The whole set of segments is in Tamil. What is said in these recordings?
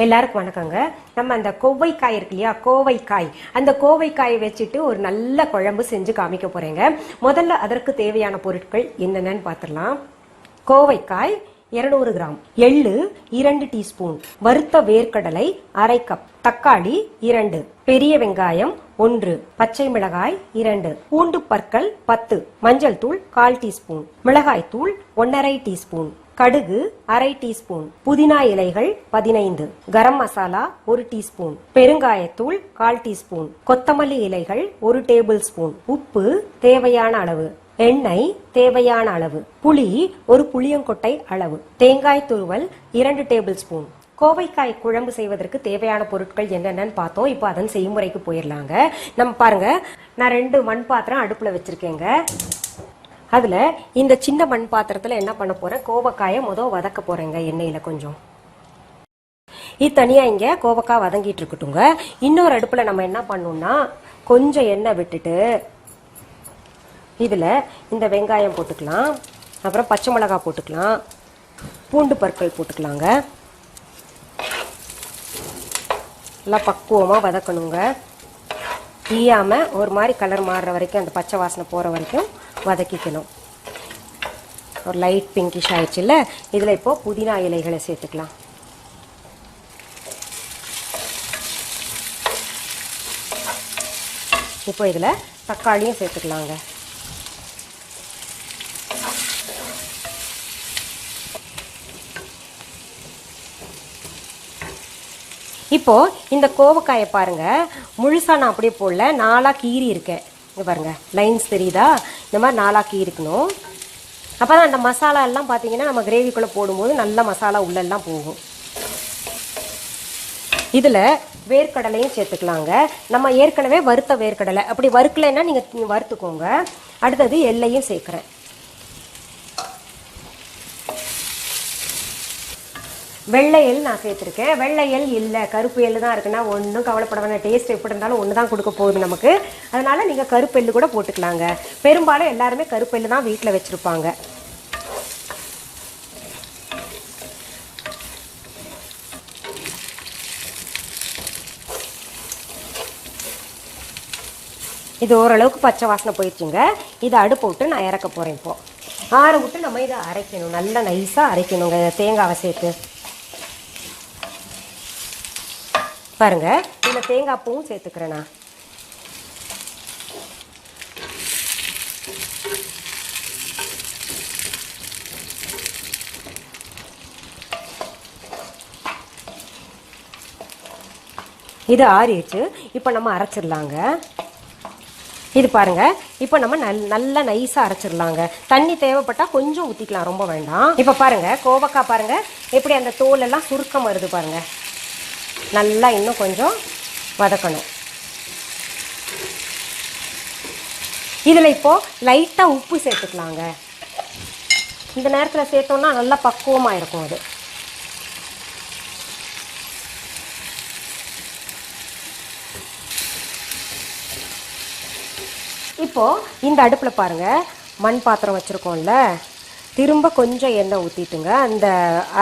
எல்லாருக்கும் வணக்கங்க. நம்ம அந்த கோவைக்காய் இருக்கு இல்லையா, கோவைக்காய், அந்த கோவைக்காயை வச்சுட்டு ஒரு நல்ல குழம்பு செஞ்சு காமிக்க போறேங்க. முதல்ல அதற்கு தேவையான பொருட்கள் என்னென்னு பார்த்துடலாம். கோவைக்காய் 200 கிராம், எள்ளு 2 டீஸ்பூன், வறுத்த வேர்க்கடலை அரை கப், தக்காளி 2, பெரிய வெங்காயம் 1, பச்சை மிளகாய் 2, பூண்டு பற்கள் 10, மஞ்சள் தூள் 1/4 டீஸ்பூன், மிளகாய் தூள் 1/2 டீஸ்பூன், கடுகு அரை டீஸ்பூன், புதினா இலைகள் 15, கரம் மசாலா 1 டீஸ்பூன், பெருங்காயத்தூள் 1/4 டீஸ்பூன், கொத்தமல்லி இலைகள் 1 டேபிள் ஸ்பூன், உப்பு தேவையான அளவு, எண்ணெய் தேவையான அளவு, புளி ஒரு புளியங்கொட்டை அளவு, தேங்காய் துருவல் 2 டேபிள் ஸ்பூன். கோவைக்காய் குழம்பு செய்வதற்கு தேவையான பொருட்கள் என்னென்னு பார்த்தோம். இப்போ அதன் செய்முறைக்கு போயிடலாங்க. நம்ம பாருங்க, நான் 2 மண் பாத்திரம் அடுப்புல வச்சிருக்கேங்க. அதுல இந்த சின்ன மண் பாத்திரத்துல என்ன பண்ண போறேன், கோவைக்காயை வதக்க போறேங்க எண்ணெயில கொஞ்சம். இது தனியா இங்க கோவைக்காய் வதங்கிட்டு இருக்கட்டுங்க. இன்னொரு அடுப்புல நம்ம என்ன பண்ணோம்னா, கொஞ்சம் எண்ணெய் விட்டுட்டு இதுல இந்த வெங்காயம் போட்டுக்கலாம், அப்புறம் பச்சை மிளகாய் போட்டுக்கலாம், பூண்டு பற்கள் போட்டுக்கலாங்க. எல்லாம் பக்குவமா வதக்கணுங்க. தீயாம ஒரு மாதிரி கலர் மாறுற வரைக்கும், அந்த பச்சை வாசனை போற வரைக்கும் வதக்கிக்கணும். ஒரு லைட் பிங்கிஷ் ஆயிடுச்சுல்ல, இதுல இப்போ புதினா இலைகளை சேர்த்துக்கலாம். இப்போ இதுல தக்காளியும் சேர்த்துக்கலாங்க. இப்போ இந்த கோவைக்காயை பாருங்க, முழுசா நான் அப்படியே போடல, 4ஆ கீறி இருக்கேன். இங்க பாருங்க, லைன்ஸ் தெரியுதா? இந்த மாதிரி 4ஆ கீறிக்கணும். அப்பதான் அந்த மசாலா எல்லாம் பாத்தீங்கன்னா நம்ம கிரேவிக்குள்ள போடும்போது நல்ல மசாலா உள்ள எல்லாம் போகும். இதுல வேர்க்கடலையும் சேர்த்துக்கலாங்க. நம்ம ஏற்கனவே வறுத்த வேர்க்கடலை, அப்படி வறுக்கலைன்னா நீங்க வறுத்துக்கோங்க. அடுத்தது எள்ளையும் சேர்க்கிறேன். வெள்ளை எள் நான் சேர்த்துருக்கேன். வெள்ளை எள் இல்லை, கருப்பு எள் தான் இருக்குன்னா ஒன்றும் கவலைப்பட வேணாம். டேஸ்ட் எப்படி இருந்தாலும் ஒன்று தான் கொடுக்க போகுது நமக்கு. அதனால நீங்கள் கருப்பு எள் கூட போட்டுக்கலாங்க. பெரும்பாலும் எல்லாருமே கருப்பு எள் தான் வீட்டில் வச்சுருப்பாங்க. இது ஓரளவுக்கு பச்சை வாசனை போயிடுச்சுங்க. இதை அடுப்பு விட்டு நான் இறக்க போகிறேன். இப்போ ஆற விட்டு நம்ம இதை அரைக்கணும், நல்லா நைஸாக அரைக்கணுங்க. தேங்காவை சேர்த்து பாருங்க, இந்த தேங்காய் பூவும் சேர்த்துக்கிறேன் நான். இது ஆறிடுச்சு. இப்போ நம்ம அரைச்சிடலாங்க. இது பாருங்க, இப்போ நம்ம நல்லா நைஸா அரைச்சிடலாங்க. தண்ணி தேவைப்பட்டா கொஞ்சம் ஊற்றிக்கலாம், ரொம்ப வேண்டாம். இப்போ பாருங்க, கோவைக்காய் பாருங்க எப்படி அந்த தோல் எல்லாம் சுருக்கம் வருது பாருங்க. நல்லா இன்னும் கொஞ்சம் வதக்கணும். இதில் இப்போ லைட்டாக உப்பு சேர்த்துக்கலாங்க. இந்த நேரத்தில் சேர்த்தோம்னா நல்லா பக்குவமாக இருக்கும் அது. இப்போ இந்த அடுப்பில் பாருங்க, மண் பாத்திரம் வச்சுருக்கோம்ல, திரும்ப கொஞ்சம் எண்ணெய் ஊற்றிட்டுங்க. அந்த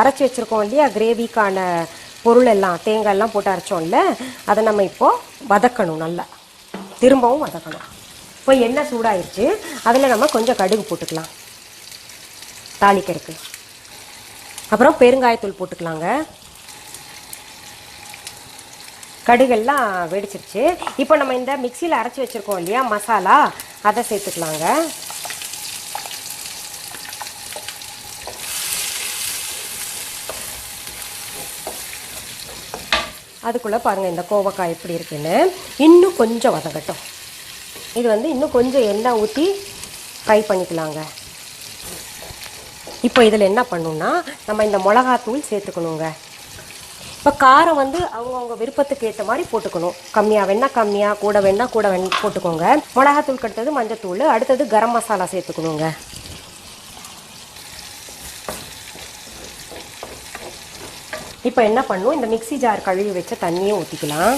அரைச்சி வச்சுருக்கோம் இல்லையா கிரேவிக்கான பொருள் எல்லாம், தேங்காய் எல்லாம் போட்டு அரைச்சோம்ல, அதை நம்ம இப்போ வதக்கணும். நல்லா திரும்பவும் வதக்கணும். இப்போ எண்ணெய் சூடாயிருச்சு, அதில் நம்ம கொஞ்சம் கடுகு போட்டுக்கலாம் தாளிக்கிறதுக்கு. அப்புறம் பெருங்காயத்தூள் போட்டுக்கலாங்க. கடுகெல்லாம் வெடிச்சிருச்சு. இப்போ நம்ம இந்த மிக்சியில் அரைச்சி வச்சுருக்கோம் இல்லையா மசாலா, அதை சேர்த்துக்கலாங்க. அதுக்குள்ளே பாருங்கள் இந்த கோவைக்காய் எப்படி இருக்குன்னு. இன்னும் கொஞ்சம் வதங்கட்டும். இது இன்னும் கொஞ்சம் எண்ணெய் ஊற்றி ஃப்ரை பண்ணிக்கலாங்க. இப்போ இதில் என்ன பண்ணணும்னா, நம்ம இந்த மிளகாத்தூள் சேர்த்துக்கணுங்க. இப்போ காரம் அவங்கவுங்க விருப்பத்துக்கு ஏற்ற மாதிரி போட்டுக்கணும். கம்மியாக வேணா கம்மியாக, கூட வேணா கூட போட்டுக்கோங்க. மிளகாத்தூளுக்கு அடுத்தது மஞ்சத்தூள், அடுத்தது கரம் மசாலா சேர்த்துக்கணுங்க. இப்போ என்ன பண்ணும், இந்த மிக்சி ஜார் கழுவி வச்ச தண்ணியை ஊற்றிக்கலாம்.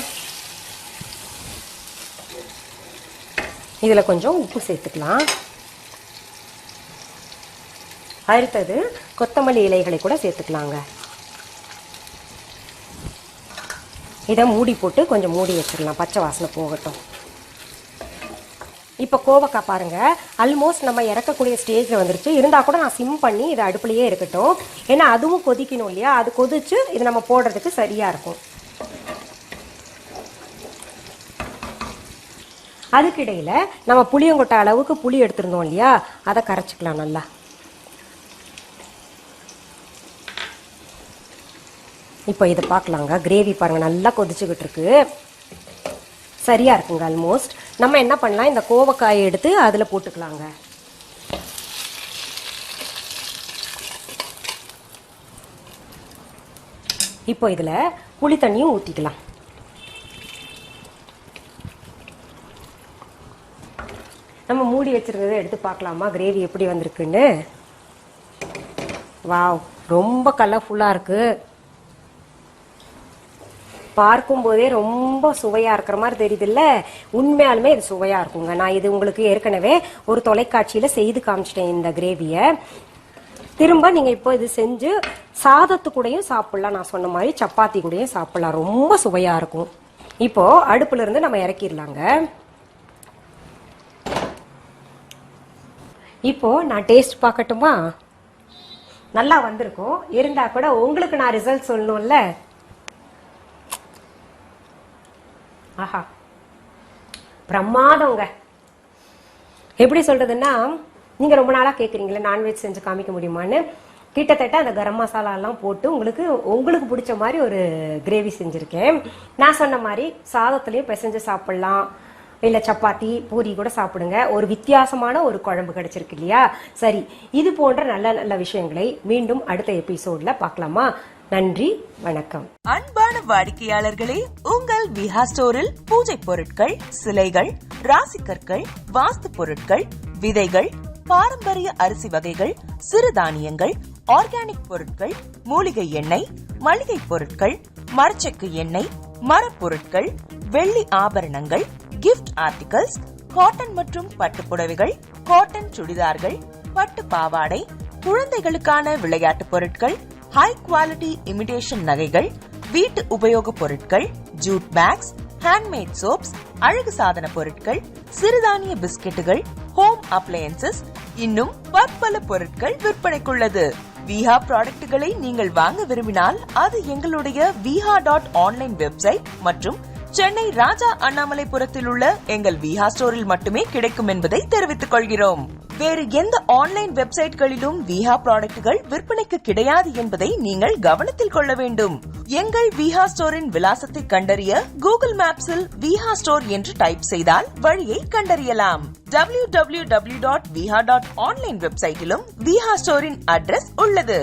இதில் கொஞ்சம் உப்பு சேர்த்துக்கலாம். அடுத்தது கொத்தமல்லி இலைகளை கூட சேர்த்துக்கலாங்க. இதை மூடி போட்டு கொஞ்சம் மூடி வச்சிடலாம், பச்சை வாசனை போகட்டும். இப்போ கோவக்காய் பாருங்க ஆல்மோஸ்ட் நம்ம இறக்கக்கூடிய ஸ்டேஜில் வந்துருச்சு. இருந்தால் கூட நான் சிம் பண்ணி இது அடுப்புலையே இருக்கட்டும், ஏன்னா அதுவும் கொதிக்கணும் இல்லையா, அது கொதிச்சு இது நம்ம போடுறதுக்கு சரியாக இருக்கும். அதுக்கிடையில் நம்ம புளியங்கொட்டை அளவுக்கு புளி எடுத்துருந்தோம் இல்லையா, அதை கரைச்சிக்கலாம் நல்லா. இப்போ இதை பார்க்கலாங்க. கிரேவி பாருங்கள் நல்லா கொதிச்சுக்கிட்டு இருக்கு, சரியாக இருக்குங்க ஆல்மோஸ்ட். நம்ம என்ன பண்ணலாம், இந்த கோவக்காயை எடுத்து அதில் போட்டுக்கலாங்க. இப்போ இதில் புளி தண்ணியும் ஊற்றிக்கலாம். நம்ம மூடி வச்சிருந்ததை எடுத்து பார்க்கலாமா கிரேவி எப்படி வந்திருக்குன்னு. வாவ், ரொம்ப கலர்ஃபுல்லாக இருக்குது. பார்க்கும் போதே ரொம்ப சுவையா இருக்கிற மாதிரி தெரியுதுல்ல. உண்மையாலுமே இது சுவையா இருக்குங்க. நான் இது உங்களுக்கு ஏற்கனவே ஒரு தொலைக்காட்சியில செய்து காமிச்சிட்டேன் இந்த கிரேவியை. திரும்ப நீங்க இப்போ இது செஞ்சு சாதத்து கூடயும் சாப்பிடலாம், நான் சொன்ன மாதிரி சப்பாத்தி கூடயும் சாப்பிடலாம், ரொம்ப சுவையா இருக்கும். இப்போ அடுப்புல இருந்து நம்ம இறக்கிடலாங்க. இப்போ நான் டேஸ்ட் பார்க்கட்டுமா? நல்லா வந்திருக்கும். இருந்தா கூட உங்களுக்கு நான் ரிசல்ட் சொல்லணும்ல. ஆஹா, பிரமாதங்க. எப்படி சொல்றதுன்னா, நீங்க ரொம்ப நாளா கேக்குறீங்களே நான்வெஜ் செஞ்சு காமிக்க முடியுமான்னு. கிட்டத்தட்ட அந்த கரம் மசாலா எல்லாம் போட்டு உங்களுக்கு பிடிச்ச மாதிரி ஒரு கிரேவி செஞ்சிருக்கேன். நான் சொன்ன மாதிரி சாதத்துலயும் பிசைஞ்சு சாப்பிடலாம், இல்ல சப்பாத்தி பூரி கூட சாப்பிடுங்க. ஒரு வித்தியாசமான ஒரு குழம்பு கிடைச்சிருக்கு இல்லையா. சரி, இது போன்ற நல்ல நல்ல விஷயங்களை மீண்டும் அடுத்த எபிசோட்ல பார்க்கலாமா? நன்றி, வணக்கம். அன்பான வாடிக்கையாளர்களே, உங்கள் விஹா ஸ்டோரில் பூஜை பொருட்கள், சிலைகள், ராசிக்கற்கள், வாஸ்து பொருட்கள், விதைகள், பாரம்பரிய அரிசி வகைகள், சிறுதானியங்கள், ஆர்கானிக் பொருட்கள், மூலிகை எண்ணெய், மளிகை பொருட்கள், மரச்செக்கு எண்ணெய், மரப்பொருட்கள், வெள்ளி ஆபரணங்கள், கிஃப்ட் ஆர்டிகல்ஸ், காட்டன் மற்றும் பட்டு புடவைகள், காட்டன் சுடிதார்கள், பட்டு பாவாடை, குழந்தைகளுக்கான விளையாட்டு பொருட்கள், ஹை குவாலிட்டி இமிடேஷன் நகைகள், வீட்டு உபயோக பொருட்கள், ஜூட் பேக்ஸ், ஹேண்ட்மேட் சோப்ஸ், அழகு சாதன பொருட்கள், சிறுதானிய பிஸ்கெட்டுகள், ஹோம் அப்ளையன்சஸ், இன்னும் பற்பல பொருட்கள் விற்பனைக்குள்ளது. விஹா ப்ராடக்ட்களை நீங்கள் வாங்க விரும்பினால் அது எங்களுடைய viha.online வெப்சைட் மற்றும் சென்னை ராஜா அண்ணாமலைபுரத்தில் உள்ள எங்கள் விஹா ஸ்டோரில் மட்டுமே கிடைக்கும் என்பதை தெரிவித்துக் கொள்கிறோம். வேறு எந்த ஆன்லைன் வெப்சைட்களிலும் விஹா ப்ராடக்ட்கள் விற்பனைக்கு கிடையாது என்பதை நீங்கள் கவனத்தில் கொள்ள வேண்டும். எங்கள் விஹா ஸ்டோரின் விலாசத்தை கண்டறிய கூகுள் மேப்ஸில் விஹா ஸ்டோர் என்று டைப் செய்தால் வழியை கண்டறியலாம். www.viha.online வெப்சைட்டிலும் விஹா ஸ்டோரின் அட்ரஸ் உள்ளது.